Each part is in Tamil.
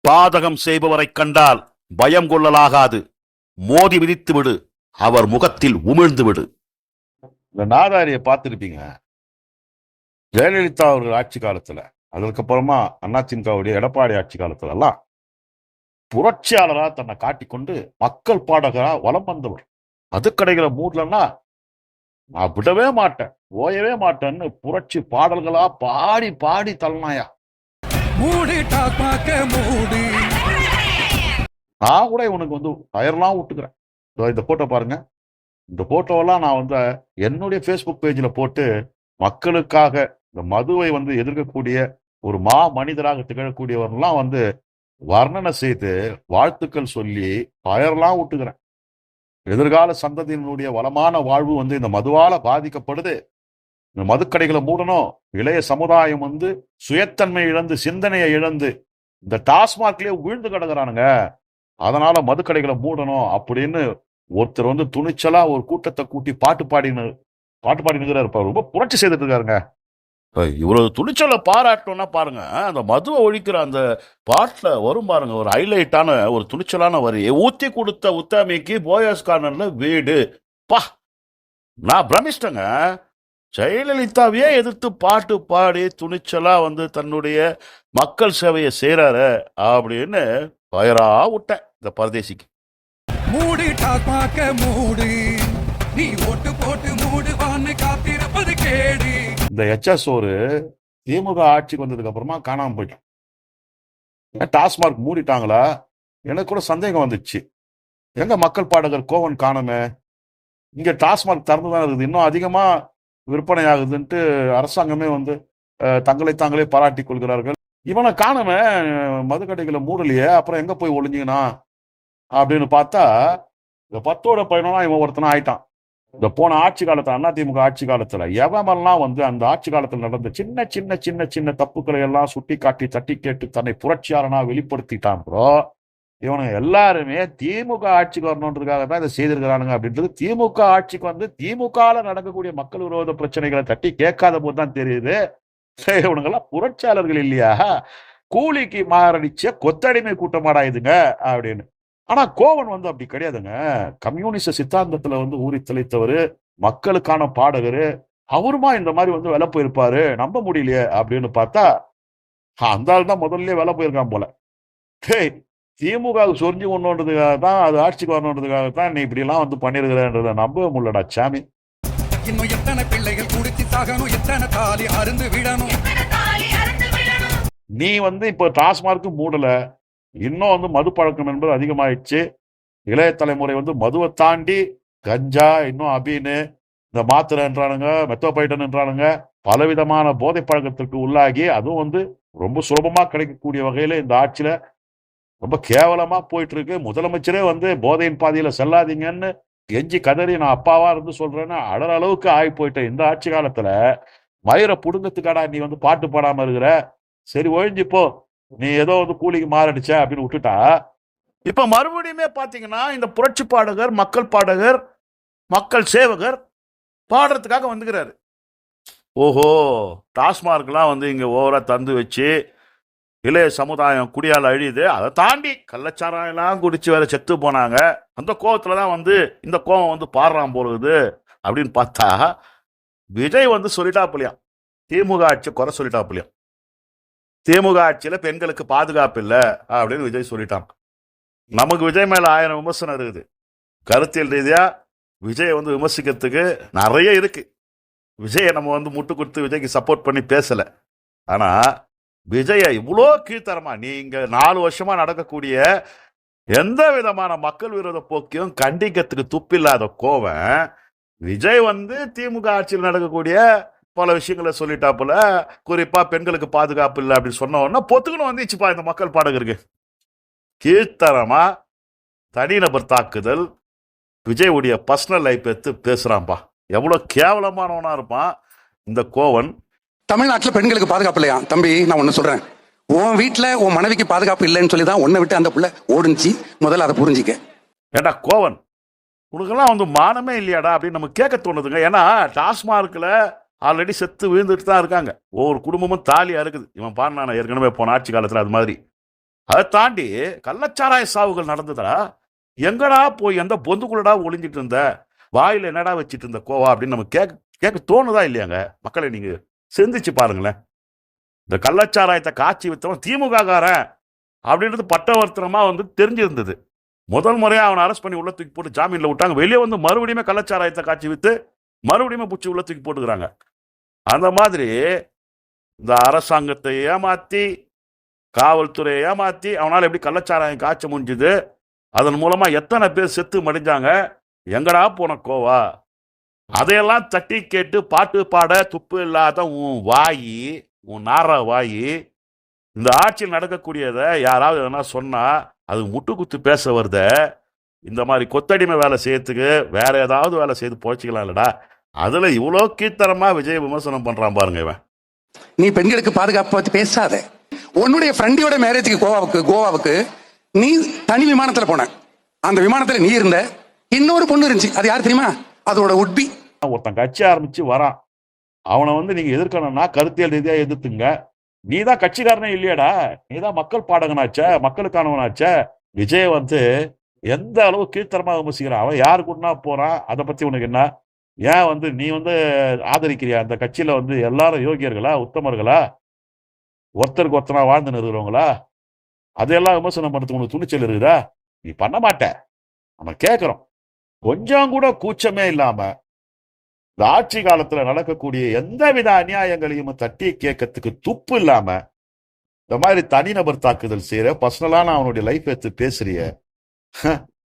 பாதகம் செய்பவரை கண்டால் பயம் கொள்ளலாகாது. மோதி மிதித்து விடு, அவர் முகத்தில் உமிழ்ந்து விடு. இந்த நாதாரியை பார்த்திருப்பீங்க. ஜெயலலிதா அவர்கள் ஆட்சி காலத்துல, அதுக்கப்புறமா அதிமுகவுடைய எடப்பாடி ஆட்சி காலத்துல எல்லாம் புரட்சியாளரா தன்னை காட்டிக்கொண்டு மக்கள் பாடகரா வலம் வந்தவர். மதுக்கடைகளை மூடலன்னா நான் விடவே மாட்டேன், ஓயவே மாட்டேன்னு புரட்சி பாடல்களா பாடி பாடி தள்ளனாயா. நான் கூட இவனுக்கு டயர்லாம் விட்டுக்கிறேன். இந்த போட்டோ பாருங்க. இந்த போட்டோவெல்லாம் நான் என்னுடைய ஃபேஸ்புக் பேஜில் போட்டு மக்களுக்காக இந்த மதுவை எதிர்க்கக்கூடிய ஒரு மனிதராக திகழக்கூடியவர்லாம் வர்ணனை செய்து வாழ்த்துக்கள் சொல்லி டயர்லாம் விட்டுக்கிறேன். எதிர்கால சந்ததியினுடைய வளமான வாழ்வு இந்த மதுவால பாதிக்கப்படுது. இந்த மதுக்கடைகளை மூடணும். இளைய சமுதாயம் சுயத்தன்மை இழந்து, சிந்தனையை இழந்து இந்த டாஸ்மார்க்லயே வீழ்ந்து கிடக்குறானுங்க. அதனால மதுக்கடைகளை மூடணும் அப்படின்னு ஒருத்தர் துணிச்சலா ஒரு கூட்டத்தை கூட்டி பாட்டு பாடினுங்கிறாரு. ரொம்ப புரட்சி செய்துட்டு இருக்காருங்க. இவ்வளவு துணிச்சலை பாராட்டணும்னா பாருங்க, அந்த மதுவை ஒழிக்கிற அந்த பாட்டுல வரும் பாருங்க, ஒரு ஹைலைட்டான ஒரு துணிச்சலான வரி. ஊத்தி கொடுத்த உத்தாமிக்கு போயஸ் கார்னர்ல வீடு. பா, நான் பிரமிச்சிட்டேங்க. ஜெயலலிதாவையே எதிர்த்து பாட்டு பாடி துணிச்சலா தன்னுடைய மக்கள் சேவையை செய்யறாரு அப்படின்னு பயரா விட்டேன் இந்த பரதேசிக்கு. மூடு டாஸ்மாக மூடு, நீ ஓட்டு போட்டு மூடுவான்னு காத்திருப்பது கேடு. இந்த எச்எஸ் ஒரு திமுக ஆட்சிக்கு வந்ததுக்கு அப்புறமா காணாம போயிட்டான். டாஸ்மார்க் மூடிட்டாங்களா? எனக்கு கூட சந்தேகம் வந்துச்சு. எங்க மக்கள் பாடகர் கோவன் காணமே? இங்க டாஸ்மார்க் திறந்துதான் இருக்குது, இன்னும் அதிகமா விற்பனை ஆகுதுன்ட்டு அரசாங்கமே தங்களை தாங்களே பாராட்டி கொள்கிறார்கள். இவனை காணமே, மதுக்கடைகளை மூடலையே, அப்புறம் எங்க போய் ஒளிஞ்சிங்கனா அப்படின்னு பார்த்தா இந்த 10ஓட 11 இவன் ஒருத்தனா ஆயிட்டான். இந்த போன ஆட்சி காலத்துல, அதிமுக ஆட்சி காலத்துல எவமெல்லாம் அந்த ஆட்சி காலத்துல நடந்த சின்ன சின்ன சின்ன சின்ன தப்புக்களை எல்லாம் சுட்டி காட்டி தட்டி கேட்டு தன்னை புரட்சியாளனா வெளிப்படுத்திட்டான் ப்ரோ. இவனுங்க எல்லாருமே திமுக ஆட்சிக்கு வரணுன்றதுக்காக தான் இதை செய்திருக்கிறானுங்க அப்படின்றது திமுக ஆட்சிக்கு திமுகல நடக்கக்கூடிய மக்கள் விரோத பிரச்சனைகளை தட்டி கேட்காத போது தான் தெரியுது. இவனுங்கெல்லாம் புரட்சியாளர்கள் இல்லையா, கூலிக்கு மாரடிச்ச கொத்தடிமை கூட்டமாடாயுதுங்க அப்படின்னு. ஆனா கோவன் அப்படி கிடையாதுங்க. கம்யூனிஸ்ட் சித்தாந்தத்துல ஊறி தெளித்தவரு, மக்களுக்கான பாடகரு. அவருமா இந்த மாதிரி வேலை போயிருப்பாரு, நம்ப முடியலையே அப்படின்னு பார்த்தா அந்த ஆள் தான் முதல்ல வேலை போயிருக்கான் போல. திமுக சொரிஞ்சு கொண்டுன்றதுக்காக தான், அது ஆட்சிக்கு வரணுன்றதுக்காக தான் நீ இப்படி எல்லாம் பண்ணிருக்கிறன்றத நம்பவே முடியலடா சாமி. இன்னும் எத்தனை பிள்ளைகள் குடிச்சு சாகணும், எத்தனை தாலி அருந்து விடணும். நீ இப்போ டாஸ்மார்க்கு மூடல, இன்னும் மது பழக்கம் என்பது அதிகமாயிடுச்சு. இளைய தலைமுறை மதுவை தாண்டி கஞ்சா, இன்னும் அபீனு, இந்த மாத்திரைன்றானுங்க, மெத்தோபைட்டன்ன்றானுங்க, பலவிதமான போதை பழக்கத்திற்கு உள்ளாகி அதுவும் ரொம்ப சுலபமா கிடைக்கக்கூடிய வகையில இந்த ஆட்சியில ரொம்ப கேவலமா போயிட்டு இருக்கு. முதலமைச்சரே போதையின் பாதையில செல்லாதீங்கன்னு கெஞ்சி கதறி நான் அப்பாவா இருந்து சொல்றேன்னு அடற அளவுக்கு ஆகி போயிட்டேன். இந்த ஆட்சி காலத்துல மயிரை புடுங்கத்துக்காடா நீ பாட்டு பாடாம இருக்கிற? சரி ஒழிஞ்சுப்போ, நீ ஏதோ கூலிக்கு மாரடிச்ச அப்படின்னு விட்டுட்டா. இப்ப மறுபடியுமே பாத்தீங்கன்னா இந்த புரட்சி பாடகர், மக்கள் பாடகர், மக்கள் சேவகர் பாடுறதுக்காக வந்துக்கிறாரு. ஓஹோ, டாஸ்மார்க்லாம் இங்க ஓவரா தந்து வச்சு இளைய சமுதாயம் குடியால் அழியுது, அதை தாண்டி கள்ளச்சாரம் எல்லாம் குடிச்சு வேற செத்து போனாங்க, அந்த கோவத்துலதான் இந்த கோவம் பாடுறான் போலுது அப்படின்னு பார்த்தா விஜய் சொல்லிட்டாப்புலையாம், திமுக ஆட்சி குறை சொல்லிட்டாப்புலையாம். திமுக ஆட்சியில பெண்களுக்கு பாதுகாப்பு இல்லை அப்படின்னு விஜய் சொல்லிட்டான். நமக்கு விஜய் மேல 1000 விமர்சனம் இருக்குது. கருத்தியல் ரீதியா விஜய் விமர்சிக்கிறதுக்கு நிறைய இருக்கு. விஜயை நம்ம முட்டு கொடுத்து விஜய்க்கு சப்போர்ட் பண்ணி பேசல. ஆனா விஜய இவ்வளோ கீழ்த்தரமா, நீங்க 4 வருஷமா நடக்கக்கூடிய எந்த விதமான மக்கள் விரோத போக்கையும் கண்டிக்கிறதுக்கு துப்பில்லாத கோவன் விஜய் திமுக ஆட்சியில் நடக்கக்கூடிய பல விஷயங்களை சொல்லிட்டாப்புல, குறிப்பா பெண்களுக்கு பாதுகாப்பு இல்லை அப்படின்னு சொன்ன உடனே பொத்துக்கணும் வந்துச்சுப்பா இந்த மக்கள் பாடகருக்கு. கீழ்த்தரமா தனிநபர் தாக்குதல், விஜய் உடைய பர்சனல் லைஃப் எடுத்து பேசுறான்பா. எவ்வளவு கேவலமானவனா இருப்பான் இந்த கோவன். தமிழ்நாட்டில் பெண்களுக்கு பாதுகாப்பு இல்லையா தம்பி? நான் ஒண்ணு சொல்றேன், உன் வீட்டுல உன் மனைவிக்கு பாதுகாப்பு இல்லைன்னு சொல்லி தான் உன்னை விட்டு அந்த புள்ள ஓடுச்சு. முதல்ல அதை புரிஞ்சிக்க. ஏண்டா கோவன், உனக்கெல்லாம் மானமே இல்லையாடா அப்படின்னு நம்ம கேட்க தோணுதுங்க. ஏன்னா டாஸ்மார்க்ல ஆல்ரெடி செத்து விழுந்துட்டு தான் இருக்காங்க. ஒவ்வொரு குடும்பமும் தாலியா இருக்குது. இவன் பாருனா ஏற்கனவே போன ஆட்சி காலத்துல அது மாதிரி அதை தாண்டி கள்ளச்சாராய சாவுகள் நடந்ததா? எங்கடா போய் எந்த பொந்துக்குள்ளடா ஒளிஞ்சிட்டு இருந்த, வாயில என்னடா வச்சிட்டு இருந்த கோவா அப்படின்னு நம்ம கேட்க கேட்க தோணுதா இல்லையாங்க? மக்களை நீங்க சிந்திச்சு பாருங்களேன். இந்த கள்ளச்சாராயத்தை காட்சி வித்தவன் திமுக காரன் அப்படின்றது பட்டவர்த்தனமா வந்து தெரிஞ்சிருந்தது. முதல் முறையா அவனை அரெஸ்ட் பண்ணி உள்ள தூக்கி போட்டு ஜாமீன்ல விட்டாங்க. வெளியே வந்து மறுபடியும் கள்ளச்சாராயத்தை காட்சி வித்து மறுபடியும் பிடிச்சி உள்ள தூக்கி போட்டுக்கிறாங்க. அந்த மாதிரி இந்த அரசாங்கத்தை ஏமாத்தி காவல்துறையை ஏமாத்தி அவனால் எப்படி கள்ளச்சாராயம் காய்ச்ச முடிஞ்சுது? அதன் மூலமா எத்தனை பேர் செத்து மடிஞ்சாங்க? எங்கடா போன கோவா? அதையெல்லாம் தட்டி கேட்டு பாட்டு பாட துப்பு இல்லாத உன் வாயி, உன் நார வாயி, இந்த ஆட்சியில் நடக்கக்கூடியதை யாராவது எதனா சொன்னா அது முட்டுக்குத்து பேச வருத. இந்த மாதிரி கொத்தடிமை வேலை செய்யறதுக்கு வேற ஏதாவது வேலை செய்து போச்சுக்கலாம் இல்லடா. அதுல இவ்வளோ கீழ்த்தரமா விஜய் விமர்சனம் பண்றான் பாருங்க இவன். நீ பெண்களுக்கு பாதுகாப்பு பத்தி பேசாத. உன்னுடைய ஃப்ரெண்டியோட மேரேஜுக்கு கோவாவுக்கு நீ தனி விமானத்துல போன. அந்த விமானத்துல நீ இருந்த, இன்னொரு பொண்ணு இருந்துச்சு. அது யார் தெரியுமா? அதோட உட்பி. ஒருத்தன் கட்சி ஆரம்பிச்சு வரான், அவனை வந்து நீங்க எதிர்க்கணும்னா கருத்தியல் ரீதியா எதிர்த்துங்க. நீ தான் கட்சிக்காரனே இல்லையாடா, நீ தான் மக்கள் பாடகனாச்ச, மக்களுக்கானவனாச்ச. விஜய் வந்து எந்த அளவு கீழ்த்தரமா விமர்சிக்கிறான். அவன் யாரு கூடனா போறான், அதை பத்தி உனக்கு என்ன? ஏன் வந்து நீ வந்து ஆதரிக்கிறியா? அந்த கட்சியில வந்து எல்லாரும் யோகியர்களா, உத்தமர்களா, ஒருத்தருக்கு ஒருத்தனா வாழ்ந்து நிறுவனங்களா? அதையெல்லாம் விமர்சனம் பண்றதுக்கு உனக்கு துணிச்சல் இருக்குதா? நீ பண்ண மாட்ட. நம்ம கேட்கிறோம், கொஞ்சம் கூட கூச்சமே இல்லாம இந்த ஆட்சி காலத்துல நடக்கக்கூடிய எந்தவித அநியாயங்களையும் தட்டி கேட்கறதுக்கு துப்பு இல்லாம இந்த மாதிரி தனிநபர் தாக்குதல் செய்யற, பர்சனலான அவனுடைய லைஃப் எடுத்து பேசுறிய,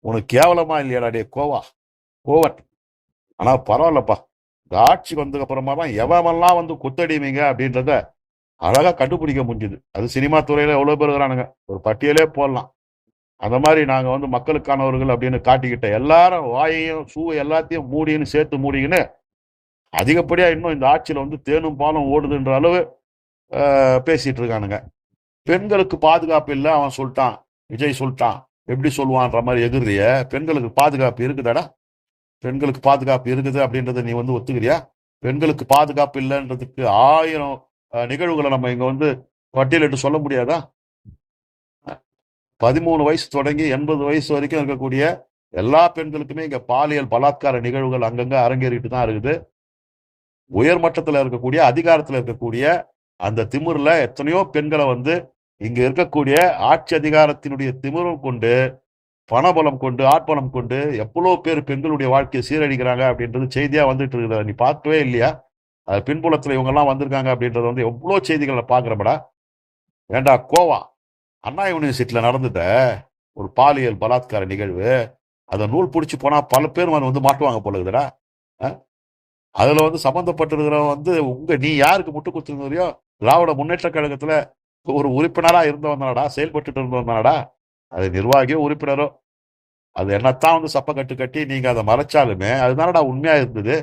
உனக்கு கேவலமா இல்லையாடா டே கோவன்? ஆனா பரவாயில்லப்பா, இந்த ஆட்சி வந்ததுக்கு அப்புறமா தான் எவமெல்லாம் வந்து கொத்தடிமைங்க அப்படின்றத அழகா கண்டுபிடிக்க முடிஞ்சுது. அது சினிமா துறையில எவ்வளவு பேர் இருக்கிறானுங்க, ஒரு பட்டியலே போடலாம். அந்த மாதிரி நாங்க வந்து மக்களுக்கானவர்கள் அப்படின்னு காட்டிக்கிட்ட எல்லாரும் வாயையும் எல்லாத்தையும் மூடின்னு சேர்த்து மூடிக்கின்னு அதிகப்படியா இன்னும் இந்த ஆட்சியில வந்து தேனும் பாலும் ஓடுதுன்ற அளவு பேசிட்டு இருக்கானுங்க. பெண்களுக்கு பாதுகாப்பு இல்லை அவன் சொல்லிட்டான், விஜய் சொல்லிட்டான், எப்படி சொல்லுவான்ற மாதிரி எதிர்றிய. பெண்களுக்கு பாதுகாப்பு இருக்குதாடா? பெண்களுக்கு பாதுகாப்பு இருக்குது அப்படின்றத நீ வந்து ஒத்துக்கிறியா? பெண்களுக்கு பாதுகாப்பு இல்லைன்றதுக்கு 1000 நிகழ்வுகளை நம்ம இங்க வந்து பட்டியலிட்டு சொல்ல முடியாதா? 13 வயசு தொடங்கி 80 வயசு வரைக்கும் இருக்கக்கூடிய எல்லா பெண்களுக்குமே இங்க பாலியல் பலாத்கார நிகழ்வுகள் அங்கங்க அரங்கேறிட்டு தான் இருக்குது. உயர்மட்டத்தில் இருக்கக்கூடிய, அதிகாரத்தில் இருக்கக்கூடிய அந்த திமிர்ல எத்தனையோ பெண்களை வந்து இங்க இருக்கக்கூடிய ஆட்சி அதிகாரத்தினுடைய திமிரும் கொண்டு, பணபலம் கொண்டு, ஆட்பலம் கொண்டு எவ்வளோ பேர் பெண்களுடைய வாழ்க்கையை சீரழிக்கிறாங்க அப்படின்றது செய்தியா வந்துட்டு இருக்குது. நீ பார்க்கவே இல்லையா? அது பின்புலத்துல இவங்க எல்லாம் வந்திருக்காங்க அப்படின்றது வந்து எவ்வளோ செய்திகளை பாக்குறப்படா. ஏண்டா கோவா, அண்ணா யூனிவர்சிட்டியில நடந்துட்ட ஒரு பாலியல் பலாத்கார நிகழ்வு, அதை நூல் பிடிச்சி போனா பல பேர் வந்து மாட்டுவாங்க போல இருக்குதுடா. அதுல வந்து சம்பந்தப்பட்டிருக்கிறவன் வந்து நீ யாருக்கு முட்டு குத்துறியோ, திராவிட முன்னேற்ற கழகத்துல ஒரு உறுப்பினரா இருந்தவனாடா, செயல்பட்டு இருந்தவனாடா. அது நிர்வாகியோ உறுப்பினரோ, அது என்னத்தான் வந்து சப்ப கட்டு கட்டி நீங்க அதை மறைச்சாலுமே அதுதானடா உண்மையா இருந்தது.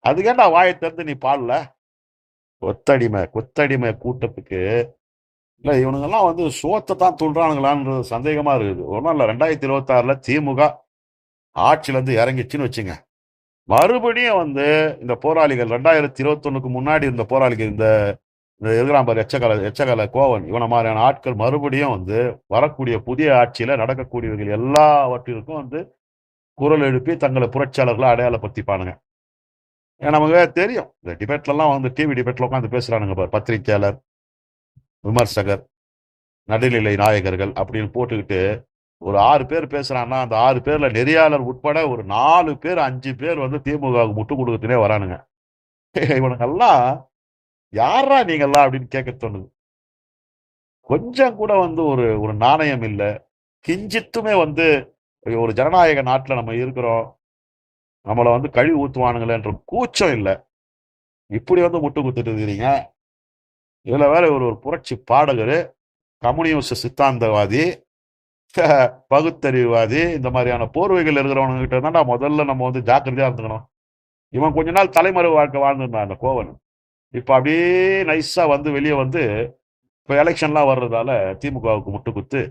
அதுக்கேண்டா வாயை திறந்து நீ பாடல? கொத்தடிமை கூட்டத்துக்கு இல்ல, இவனுங்கெல்லாம் வந்து சோத்தை தான் துள்றானுங்களான்றது சந்தேகமா இருக்குது. ஒன்றும் இல்லை, 2026 திமுக ஆட்சியில இருந்து இறங்கிச்சுன்னு வச்சுங்க, மறுபடியும் வந்து இந்த போராளிகள் 2021 முன்னாடி இருந்த போராளிகள், இந்த எதிராம்பர் எச்சகல கோவன் இவன மாதிரியான ஆட்கள் மறுபடியும் வந்து வரக்கூடிய புதிய ஆட்சியில நடக்கக்கூடியவர்கள் எல்லாவற்றிற்கும் வந்து குரல் எழுப்பி தங்களை புரட்சியாளர்களை அடையாளப்படுத்திப்பானுங்க. நமக்கு தெரியும், இந்த டிபேட்ல எல்லாம் வந்து டிவி டிபேட்ல உட்காந்து பேசுறானுங்க பாரு, பத்திரிகையாளர், விமர்சகர், நடுநிலை நாயகர்கள் அப்படின்னு போட்டுக்கிட்டு ஒரு 6 பேர் பேசுறான்னா அந்த 6 பேர்ல நெறியாளர் உட்பட ஒரு 4 பேர் 5 பேர் வந்து திமுகவுக்கு முட்டு கொடுக்கத்துனே வரானுங்க. இவனுங்கெல்லாம் யாரா நீங்கெல்லாம் அப்படின்னு கேட்க தோணுது. கொஞ்சம் கூட வந்து ஒரு நாணயம் இல்லை, கிஞ்சித்துமே வந்து ஒரு ஜனநாயக நாட்டுல நம்ம இருக்கிறோம், நம்மளை வந்து கழுவி ஊத்துவானுங்களேன்ற கூச்சம் இல்லை. இப்படி வந்து முட்டு குத்துட்டு இருக்கிறீங்க. இதுல வேற ஒரு புரட்சி பாடகர், கம்யூனிஸ்ட் சித்தாந்தவாதி, பகுத்தறிவுவாதி, இந்த மாதிரியான போர்வைகள் இருக்கிறவங்க கிட்ட தான்டா முதல்ல நம்ம வந்து ஜாக்கிரதையா இருந்துக்கணும். இவன் கொஞ்ச நாள் தலைமறை வாழ்க்கை வாழ்ந்துருந்தான் அந்த கோவன். இப்ப அப்படியே நைஸா வந்து வெளியே வந்து இப்ப எலெக்ஷன்லாம் வர்றதால திமுகவுக்கு முட்டு குத்து,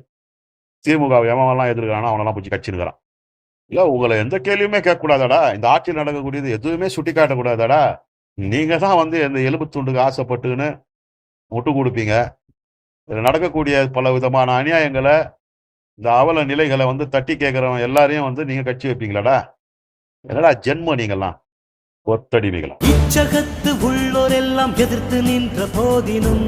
திமுக எவன்லாம் எதிர்க்கிறானோ அவனெல்லாம் பிடிச்சி கட்சினுக்கிறான். இல்ல, உங்களை எந்த கேள்வியுமே கேட்கக்கூடாதாடா? இந்த ஆட்சியில் நடக்கக்கூடியது எதுவுமே சுட்டி காட்டக்கூடாதாடா? நீங்க தான் வந்து இந்த எலும்பு துண்டுக்கு ஆசைப்பட்டுன்னு முட்டு கொடுப்பீங்க. இதுல நடக்கக்கூடிய பல விதமான அநியாயங்களை, இந்த அவல நிலைகளை வந்து தட்டி கேட்கிறவன் எல்லாரையும் வந்து நீங்க கட்சி வைப்பீங்களாடா? என்னடா ஜென்மம் நீங்கெல்லாம் ஒத்தடிமைகளா? இச்சகத்து உள்ளோரெல்லாம் எதிர்த்து நின்ற போதினும்